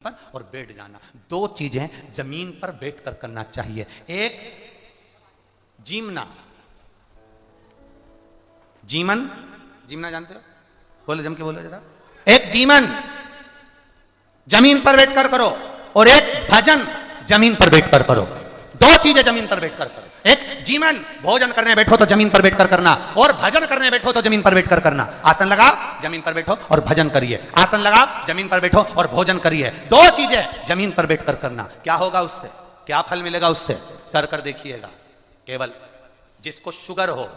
पर और बैठ जाना। दो चीजें जमीन पर बैठकर करना चाहिए। एक जीमना, जीमन, जीमना जानते हो? बोलो, जम के बोलो जरा। एक जीमन जमीन पर बैठकर करो और एक भजन जमीन पर बैठकर करो। दो चीजें जमीन पर बैठकर करो। एक जीवन, भोजन करने बैठो तो जमीन पर बैठकर करना, और भजन करने बैठो तो जमीन पर बैठकर करना। आसन लगाओ, जमीन पर बैठो और भजन करिए। आसन लगाओ, जमीन पर बैठो और भोजन करिए। दो चीजें जमीन पर बैठकर करना। क्या होगा उससे, क्या फल मिलेगा उससे, कर कर देखिएगा। केवल जिसको शुगर हो,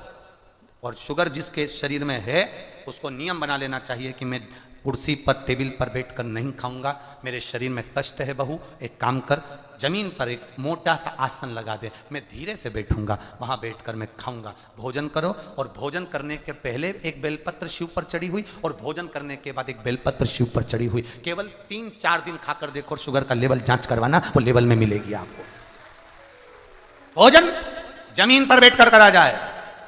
और शुगर जिसके शरीर में है, उसको नियम बना लेना चाहिए कि मैं कुर्सी पर टेबल पर बैठकर नहीं खाऊंगा, मेरे शरीर में कष्ट है। बहू एक काम कर, जमीन पर एक मोटा सा आसन लगा दे, मैं धीरे से बैठूंगा, वहां बैठकर मैं खाऊंगा। भोजन करो, और भोजन करने के पहले एक बेलपत्र शिव पर चढ़ी हुई, और भोजन करने के बाद एक बेलपत्र शिव पर चढ़ी हुई। केवल 3-4 दिन खाकर देखो, शुगर का लेवल जांच करवाना, वो लेवल में मिलेगी आपको। भोजन जमीन पर बैठकर करा जाए,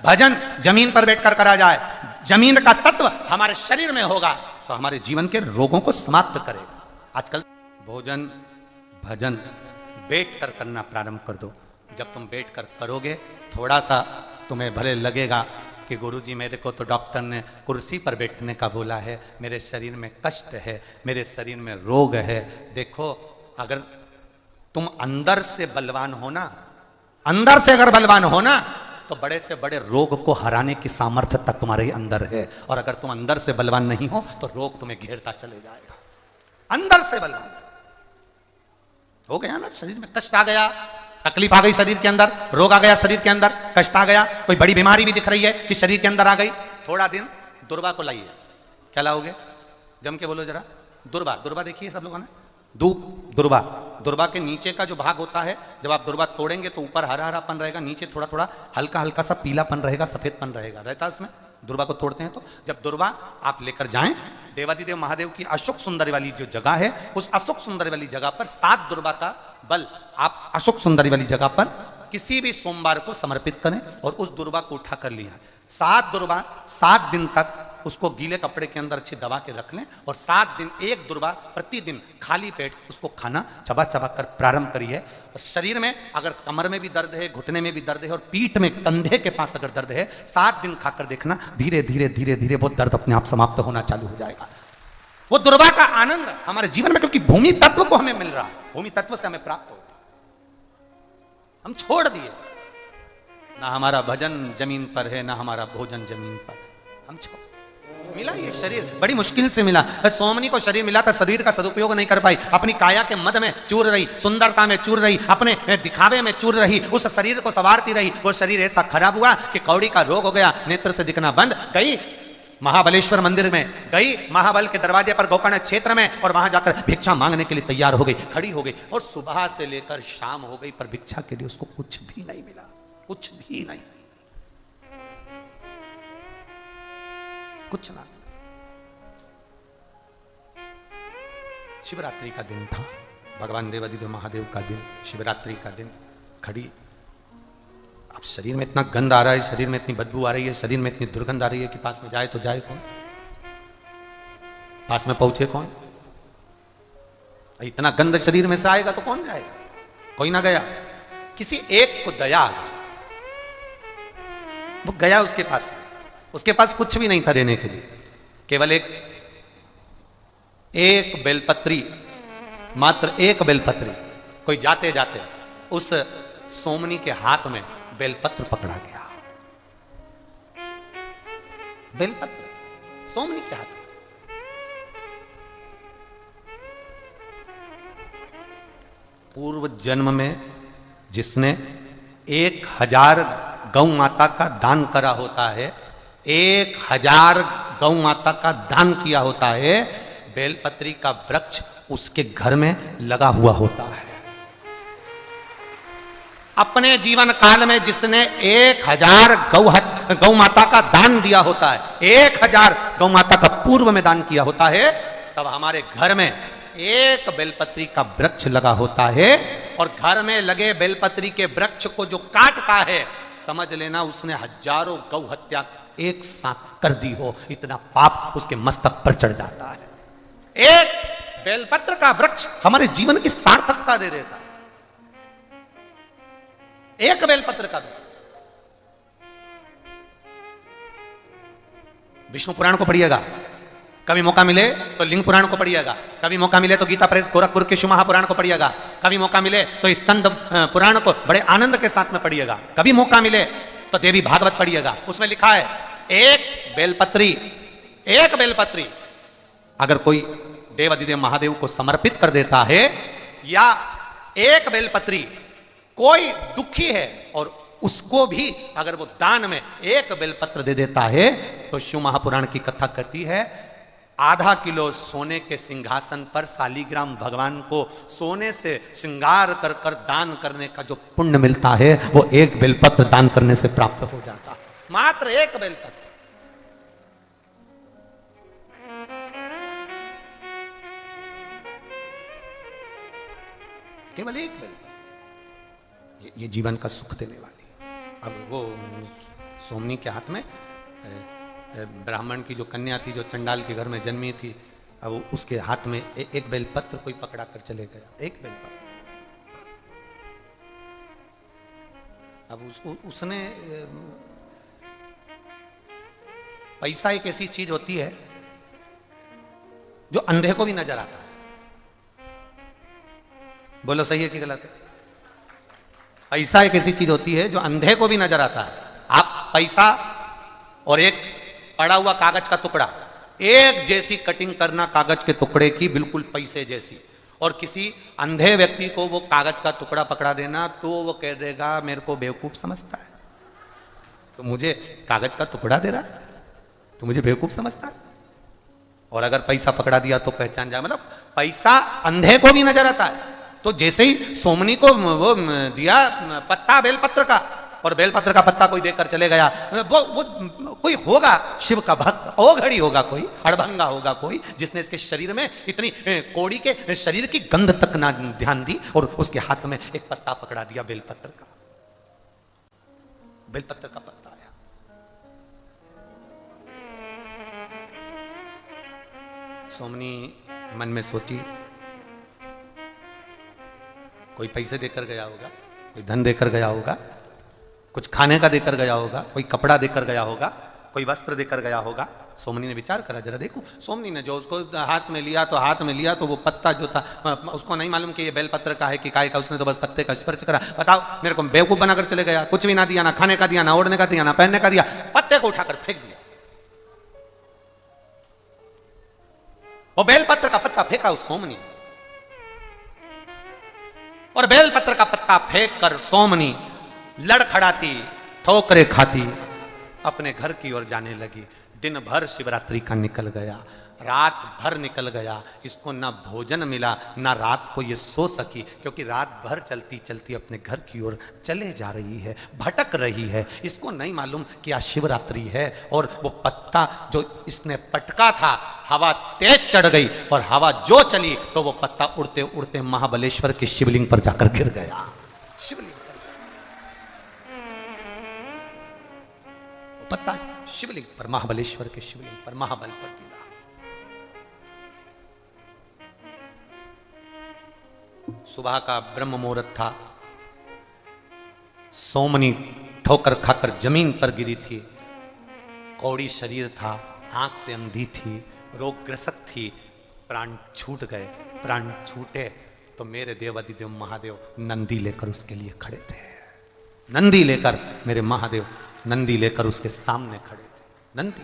भजन जमीन पर बैठकर करा जाए। जमीन का तत्व हमारे शरीर में होगा तो हमारे जीवन के रोगों को समाप्त करेगा। आजकल भोजन भजन बैठकर करना प्रारंभ कर दो। जब तुम बैठकर करोगे, थोड़ा सा तुम्हें भले लगेगा कि गुरुजी मेरे को तो डॉक्टर ने कुर्सी पर बैठने का बोला है, मेरे शरीर में कष्ट है, मेरे शरीर में रोग है। देखो, अगर तुम अंदर से बलवान हो ना, अंदर से अगर बलवान हो ना, तो बड़े से बड़े रोग को हराने की सामर्थ्यता तुम्हारे अंदर है। और अगर तुम अंदर से बलवान नहीं हो तो रोग तुम्हें घेरता चले जाएगा। अंदर से बलवान हो गया ना, शरीर में कष्ट आ गया, तकलीफ आ गई शरीर के अंदर, रोग आ गया शरीर के अंदर, कष्ट आ गया, कोई बड़ी बीमारी भी दिख रही है कि शरीर के अंदर आ गई, थोड़ा दिन दुर्वा को लाइए। क्या लाओगे, जम के बोलो जरा। दुर्वा, दुर्वा देखिए सब लोगों ने, धूप, दुर्वा। दुर्वा के नीचे का जो भाग होता है, जब आप दुर्वा तोड़ेंगे तो ऊपर हरा हरापन रहेगा, नीचे थोड़ा थोड़ा हल्का हल्का सा पीलापन रहेगा, सफेदपन रहेगा, रहता है उसमें। दुर्वा को तोड़ते हैं तो जब दुर्वा आप लेकर जाएं, देवादिदेव महादेव की अशोक सुंदरी वाली जो जगह है, उस अशोक सुंदरी वाली जगह पर 7 दुर्वा का बल आप अशोक सुंदरी वाली जगह पर किसी भी सोमवार को समर्पित करें, और उस दुर्वा को उठा कर लिया। 7 दुर्वा 7 दिन तक उसको गीले कपड़े के अंदर अच्छी दबा के रख लें, और 7 दिन एक दुर्वा प्रतिदिन खाली पेट उसको खाना चबा चबा कर प्रारंभ करिए। और शरीर में अगर कमर में भी दर्द है, घुटने में भी दर्द है, और पीठ में कंधे के पास अगर दर्द है, 7 दिन खाकर देखना, धीरे धीरे धीरे धीरे वो दर्द अपने आप समाप्त होना चालू हो जाएगा। वो दुर्वा का आनंद हमारे जीवन में, क्योंकि भूमि तत्व को हमें मिल रहा है, भूमि तत्व से हमें प्राप्त हो, हम छोड़ दिए। ना हमारा भजन जमीन पर है, ना हमारा भोजन जमीन पर, हम छोड़ मिला। ये शरीर बड़ी मुश्किल से मिला। सोमनी को शरीर मिला था, शरीर का सदुपयोग नहीं कर पाई, अपनी काया के मद में चूर रही, सुंदरता में चूर रही, अपने दिखावे में चूर रही, उस शरीर को संवारती रही। वो शरीर ऐसा खराब हुआ कि कौड़ी का रोग हो गया, नेत्र से दिखना बंद। गई महाबलेश्वर मंदिर में, गई महाबल के दरवाजे पर गोकर्ण क्षेत्र में, और वहां जाकर भिक्षा मांगने के लिए तैयार हो गई, खड़ी हो गई, और सुबह से लेकर शाम हो गई, पर भिक्षा के लिए उसको कुछ भी नहीं मिला, कुछ भी नहीं, कुछ ना। शिवरात्रि का दिन था, भगवान देवादिदेव महादेव का दिन, शिवरात्रि का दिन। खड़ी, अब शरीर में इतना गंध आ रहा है, शरीर में इतनी बदबू आ रही है, शरीर में इतनी दुर्गंध आ रही है कि पास में जाए तो जाए कौन, पास में पहुंचे कौन। इतना गंध शरीर में से आएगा तो कौन जाएगा, कोई ना गया। किसी एक को दया आ गई, वो गया उसके पास, उसके पास कुछ भी नहीं था देने के लिए, केवल एक बेलपत्री, मात्र एक बेलपत्री। कोई जाते जाते उस सोमनी के हाथ में बेलपत्र पकड़ा गया, बेलपत्र सोमनी के हाथ में। पूर्व जन्म में जिसने 1000 गौ माता का दान करा होता है, 1000 गौ माता का दान किया होता है, बेलपत्री का वृक्ष उसके घर में लगा हुआ होता है। अपने जीवन काल में जिसने 1000 गौ माता का दान दिया होता है, 1000 गौ माता का पूर्व में दान किया होता है, तब हमारे घर में एक बेलपत्री का वृक्ष लगा होता है, और घर में लगे बेलपत्री के वृक्ष को जो काटता है, समझ लेना उसने हजारों गौ हत्या एक साथ कर दी हो, इतना पाप उसके मस्तक पर चढ़ जाता है। एक बेलपत्र का वृक्ष हमारे जीवन की सार्थकता दे देता। एक बेलपत्र का वृक्ष। विष्णु पुराण को पढ़िएगा, कभी मौका मिले तो लिंग पुराण को पढ़िएगा, कभी मौका मिले तो गीता प्रेस गोरखपुर के शिव महापुराण को पढ़िएगा, कभी मौका मिले तो स्कंद पुराण को बड़े आनंद के साथ में पढ़िएगा, कभी मौका मिले तो देवी भागवत पढ़िएगा। उसमें लिखा है एक बेलपत्री अगर कोई देवादिदेव महादेव को समर्पित कर देता है, या एक बेलपत्री कोई दुखी है और उसको भी अगर वो दान में एक बेलपत्र दे देता है, तो शिव महापुराण की कथा कहती है आधा किलो सोने के सिंहासन पर शालिग्राम भगवान को सोने से श्रृंगार कर कर दान करने का जो पुण्य मिलता है, वो एक बेलपत्र दान करने से प्राप्त हो जाता है। मात्र एक बेलपत्र। केवल एक बेलपत्र, ये जीवन का सुख देने वाली। अब वो सोमनी के हाथ में ब्राह्मण की जो कन्या थी, जो चंडाल के घर में जन्मी थी, अब उसके हाथ में एक बेलपत्र कोई पकड़ा कर चले गया, एक बेलपत्र। अब उसने पैसा एक ऐसी चीज होती है जो अंधे को भी नजर आता है। बोलो सही है कि गलत है? पैसा एक ऐसी चीज होती है जो अंधे को भी नजर आता है। आप पैसा और एक पड़ा हुआ कागज का टुकड़ा, एक जैसी कटिंग करना कागज के टुकड़े की, बिल्कुल पैसे जैसी, और किसी अंधे व्यक्ति को वो कागज का टुकड़ा पकड़ा देना, तो वो कह देगा मेरे को बेवकूफ समझता है, तो मुझे कागज का टुकड़ा दे रहा है, तो मुझे बेवकूफ समझता है। और अगर पैसा पकड़ा दिया तो पहचान जाए, मतलब पैसा अंधे को भी नजर आता है। तो जैसे ही सोमनी को वो दिया पत्ता बेलपत्र का, और बेलपत्र का पत्ता कोई देकर चले गया, वो कोई होगा शिव का भक्त, ओघड़ी होगा कोई, अड़भंगा होगा कोई, जिसने इसके शरीर में इतनी कोड़ी के शरीर की गंध तक ना ध्यान दी, और उसके हाथ में एक पत्ता पकड़ा दिया बेलपत्र का। बेलपत्र का पत्ता आया। सोमनी मन में सोची, कोई पैसे देकर गया होगा, कोई धन देकर गया होगा, कुछ खाने का देकर गया होगा, कोई कपड़ा देकर गया होगा, कोई वस्त्र देकर गया होगा। सोमनी ने विचार करा, जरा देखो। सोमनी ने जो उसको हाथ में लिया तो वो पत्ता जो था, उसको नहीं मालूम कि ये बेलपत्र का है कि काय का, उसने तो बस पत्ते का स्पर्श करा। बताओ, मेरे को बेवकूफ बनाकर चले गया, कुछ भी ना दिया, ना खाने का दिया, ना ओढ़ने का दिया, ना पहनने का दिया, पत्ते को उठाकर फेंक दिया। वो बेलपत्र का पत्ता फेंका उस सोमनी, और बेलपत्र का पत्ता फेंक कर सोमनी लड़खड़ाती, ठोकरे खाती, अपने घर की ओर जाने लगी। दिन भर शिवरात्रि का निकल गया, रात भर निकल गया, इसको ना भोजन मिला, ना रात को ये सो सकी, क्योंकि रात भर चलती चलती अपने घर की ओर चले जा रही है, भटक रही है। इसको नहीं मालूम कि आज शिवरात्रि है, और वो पत्ता जो इसने पटका था, हवा तेज चढ़ गई, और हवा जो चली तो वो पत्ता उड़ते उड़ते महाबलेश्वर के शिवलिंग पर जाकर गिर गया। शिवलिंग पत्ता शिवलिंग पर, महाबलेश्वर के शिवलिंग पर, महाबल पर गिरा। सुबह का ब्रह्म मुहूर्त था। सोमनी ठोकर खाकर जमीन पर गिरी थी, कौड़ी शरीर था, आंख से अंधी थी, रोगग्रस्त थी, प्राण छूट गए। प्राण छूटे तो मेरे देवादिदेव महादेव नंदी लेकर उसके लिए खड़े थे। नंदी लेकर, मेरे महादेव नंदी लेकर उसके सामने खड़े थे। नंदी